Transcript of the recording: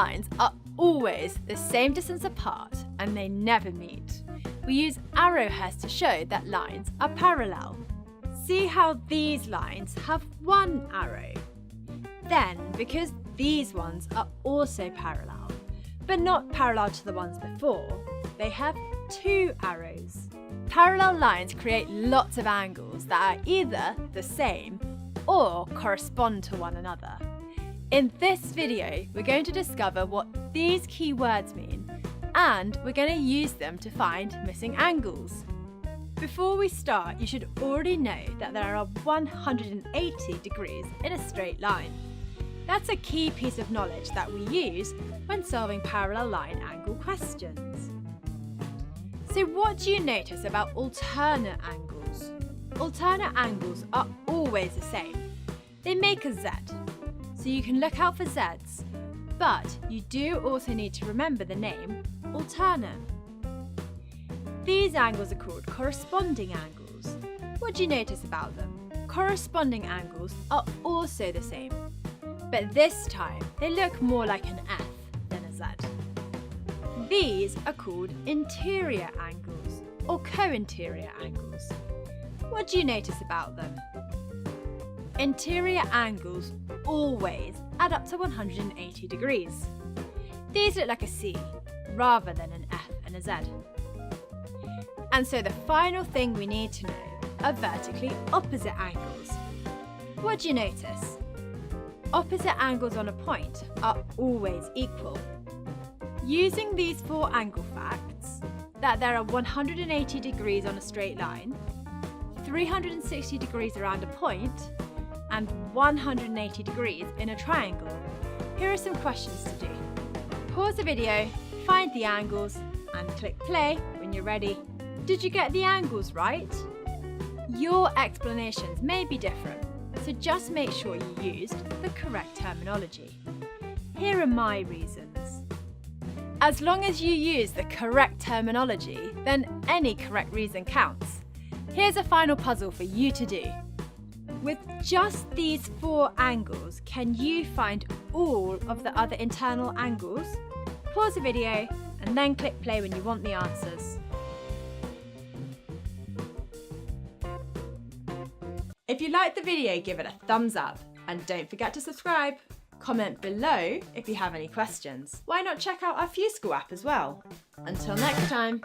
lines are always the same distance apart and they never meet. We use arrowheads to show that lines are parallel. See how these lines have one arrow? Then, because these ones are also parallel, but not parallel to the ones before, they have two arrows. Parallel lines create lots of angles that are either the same or correspond to one another. In this video, we're going to discover what these key words mean, and we're going to use them to find missing angles. Before we start, you should already know that there are 180 degrees in a straight line. That's a key piece of knowledge that we use when solving parallel line angle questions. So what do you notice about alternate angles? Alternate angles are always the same. They make a Z, so you can look out for Zs, but you do also need to remember the name alternate. These angles are called corresponding angles. What do you notice about them? Corresponding angles are also the same, but this time they look more like an F than a Z. These are called interior angles or co-interior angles. What do you notice about them? Interior angles always add up to 180 degrees. These look like a C rather than an F and a Z. And so the final thing we need to know are vertically opposite angles. What do you notice? Opposite angles on a point are always equal. Using these four angle facts, that there are 180 degrees on a straight line, 360 degrees around a point, and 180 degrees in a triangle, here are some questions to do. Pause the video, find the angles, and click play when you're ready. Did you get the angles right? Your explanations may be different, so just make sure you used the correct terminology. Here are my reasons. As long as you use the correct terminology, then any correct reason counts. Here's a final puzzle for you to do. With just these four angles, can you find all of the other internal angles? Pause the video and then click play when you want the answers. If you liked the video, give it a thumbs up and don't forget to subscribe. Comment below if you have any questions. Why not check out our Preschool app as well? Until next time.